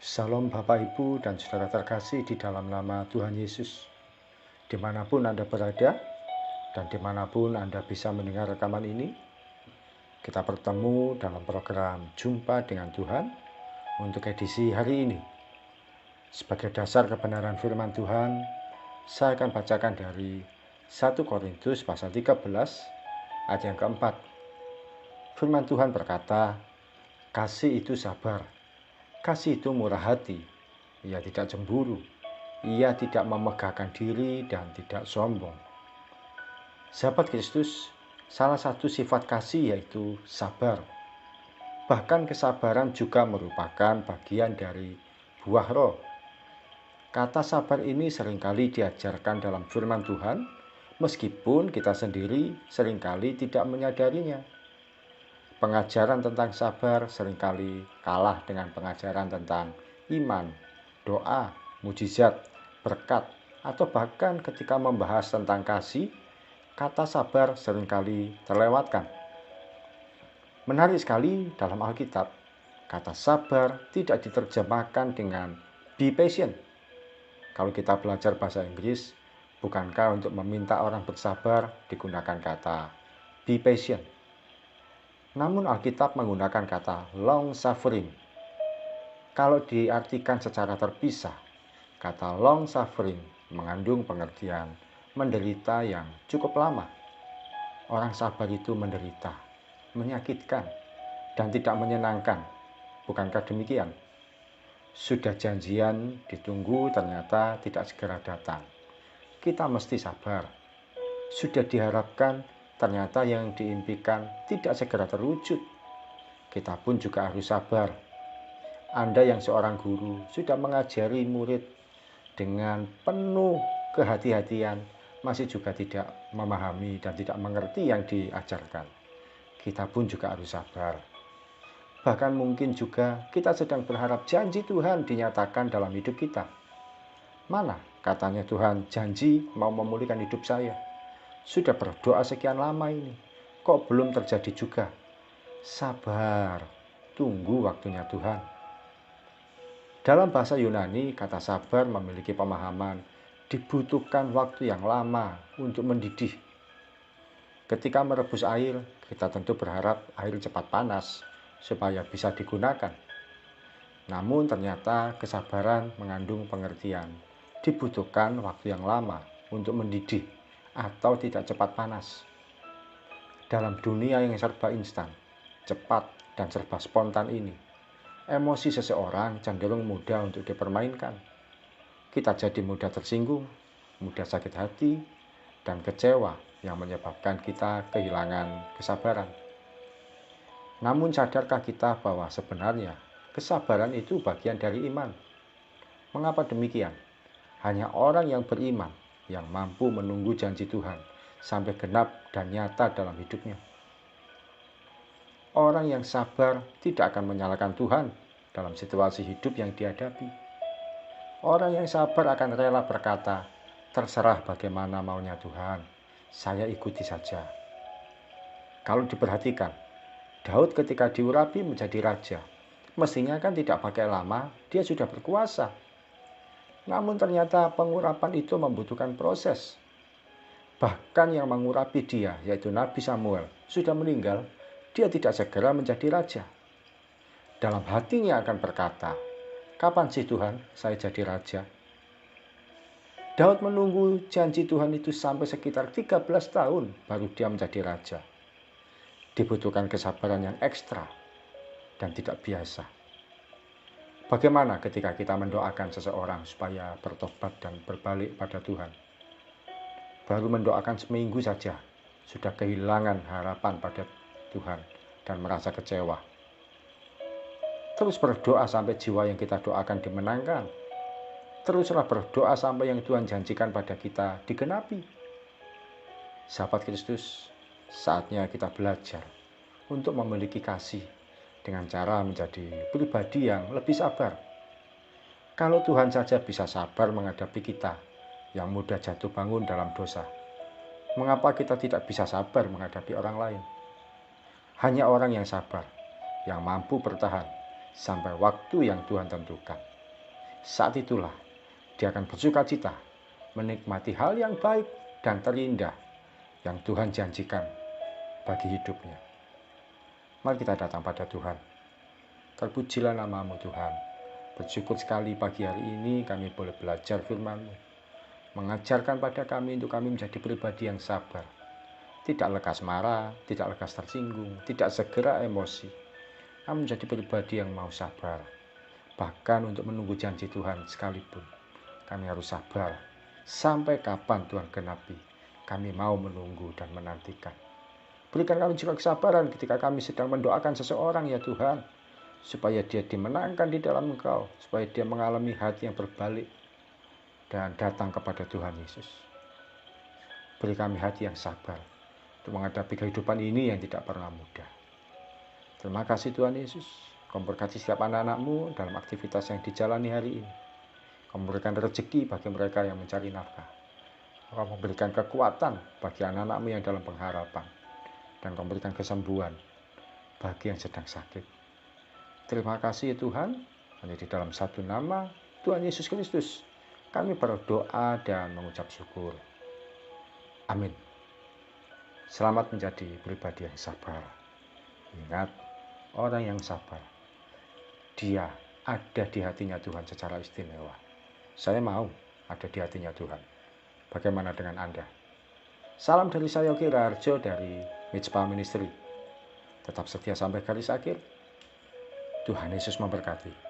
Salam Bapak Ibu dan saudara terkasih di dalam nama Tuhan Yesus. Dimanapun Anda berada dan dimanapun Anda bisa mendengar rekaman ini, kita bertemu dalam program Jumpa dengan Tuhan untuk edisi hari ini. Sebagai dasar kebenaran firman Tuhan, saya akan bacakan dari 1 Korintus pasal 13 ayat yang keempat. Firman Tuhan berkata, kasih itu sabar. Kasih itu murah hati, ia tidak cemburu, ia tidak memegahkan diri dan tidak sombong. Sahabat Kristus, salah satu sifat kasih yaitu sabar. Bahkan kesabaran juga merupakan bagian dari buah roh. Kata sabar ini seringkali diajarkan dalam firman Tuhan, meskipun kita sendiri seringkali tidak menyadarinya. Pengajaran tentang sabar seringkali kalah dengan pengajaran tentang iman, doa, mujizat, berkat, atau bahkan ketika membahas tentang kasih, kata sabar seringkali terlewatkan. Menarik sekali dalam Alkitab, kata sabar tidak diterjemahkan dengan be patient. Kalau kita belajar bahasa Inggris, bukankah untuk meminta orang bersabar digunakan kata be patient? Namun Alkitab menggunakan kata long suffering. Kalau diartikan secara terpisah, kata long suffering mengandung pengertian menderita yang cukup lama. Orang sabar itu menderita, menyakitkan, dan tidak menyenangkan. Bukankah demikian? Sudah janjian ditunggu ternyata tidak segera datang. Kita mesti sabar. Sudah diharapkan ternyata yang diimpikan tidak segera terwujud. Kita pun juga harus sabar. Anda yang seorang guru sudah mengajari murid dengan penuh kehati-hatian, masih juga tidak memahami dan tidak mengerti yang diajarkan. Kita pun juga harus sabar. Bahkan mungkin juga kita sedang berharap janji Tuhan dinyatakan dalam hidup kita. Mana katanya Tuhan janji mau memulihkan hidup saya? Sudah berdoa sekian lama ini, kok belum terjadi juga? Sabar, tunggu waktunya Tuhan. Dalam bahasa Yunani, kata sabar memiliki pemahaman dibutuhkan waktu yang lama untuk mendidih. Ketika merebus air, kita tentu berharap air cepat panas supaya bisa digunakan. Namun ternyata kesabaran mengandung pengertian dibutuhkan waktu yang lama untuk mendidih atau tidak cepat panas. Dalam dunia yang serba instan, cepat, dan serba spontan ini, emosi seseorang cenderung mudah untuk dipermainkan. Kita jadi mudah tersinggung, mudah sakit hati, dan kecewa yang menyebabkan kita kehilangan kesabaran. Namun sadarkah kita bahwa sebenarnya kesabaran itu bagian dari iman? Mengapa demikian? Hanya orang yang beriman yang mampu menunggu janji Tuhan sampai genap dan nyata dalam hidupnya. Orang yang sabar tidak akan menyalahkan Tuhan dalam situasi hidup yang dihadapi. Orang yang sabar akan rela berkata, terserah bagaimana maunya Tuhan, saya ikuti saja. Kalau diperhatikan, Daud ketika diurapi menjadi raja, mestinya kan tidak pakai lama, dia sudah berkuasa. Namun ternyata pengurapan itu membutuhkan proses. Bahkan yang mengurapi dia, yaitu Nabi Samuel, sudah meninggal, dia tidak segera menjadi raja. Dalam hatinya akan berkata, kapan sih Tuhan saya jadi raja? Daud menunggu janji Tuhan itu sampai sekitar 13 tahun baru dia menjadi raja. Dibutuhkan kesabaran yang ekstra dan tidak biasa. Bagaimana ketika kita mendoakan seseorang supaya bertobat dan berbalik pada Tuhan? Baru mendoakan seminggu saja, sudah kehilangan harapan pada Tuhan dan merasa kecewa. Terus berdoa sampai jiwa yang kita doakan dimenangkan. Teruslah berdoa sampai yang Tuhan janjikan pada kita digenapi. Sahabat Kristus, saatnya kita belajar untuk memiliki kasih dengan cara menjadi pribadi yang lebih sabar. Kalau Tuhan saja bisa sabar menghadapi kita yang mudah jatuh bangun dalam dosa, mengapa kita tidak bisa sabar menghadapi orang lain? Hanya orang yang sabar yang mampu bertahan sampai waktu yang Tuhan tentukan. saat itulah dia akan bersuka cita menikmati hal yang baik dan terindah yang Tuhan janjikan bagi hidupnya. Mari kita datang pada Tuhan. Terpujilah nama-Mu Tuhan. Bersyukur sekali pagi hari ini kami boleh belajar firman-Mu, mengajarkan pada kami untuk kami menjadi pribadi yang sabar, tidak lekas marah, tidak lekas tersinggung, tidak segera emosi. Kami menjadi pribadi yang mau sabar. Bahkan untuk menunggu janji Tuhan sekalipun, kami harus sabar. Sampai kapan Tuhan genapi, kami mau menunggu dan menantikan. Berikan kami juga kesabaran ketika kami sedang mendoakan seseorang ya Tuhan, supaya dia dimenangkan di dalam Engkau, supaya dia mengalami hati yang berbalik dan datang kepada Tuhan Yesus. Beri kami hati yang sabar untuk menghadapi kehidupan ini yang tidak pernah mudah. Terima kasih Tuhan Yesus. Kau memberkati setiap anak-anak-Mu dalam aktivitas yang dijalani hari ini. Kau memberikan rezeki bagi mereka yang mencari nafkah. Kau memberikan kekuatan bagi anak-anak-Mu yang dalam pengharapan. Dan kau memberikan kesembuhan bagi yang sedang sakit. Terima kasih Tuhan. Hanya di dalam satu nama Tuhan Yesus Kristus kami berdoa dan mengucap syukur. Amin. Selamat menjadi pribadi yang sabar. Ingat, orang yang sabar, dia ada di hatinya Tuhan secara istimewa. Saya mau ada di hatinya Tuhan. Bagaimana dengan Anda? Salam dari saya Yogi Raharjo dari Mitspa Ministry. Tetap setia sampai garis akhir. Tuhan Yesus memberkati.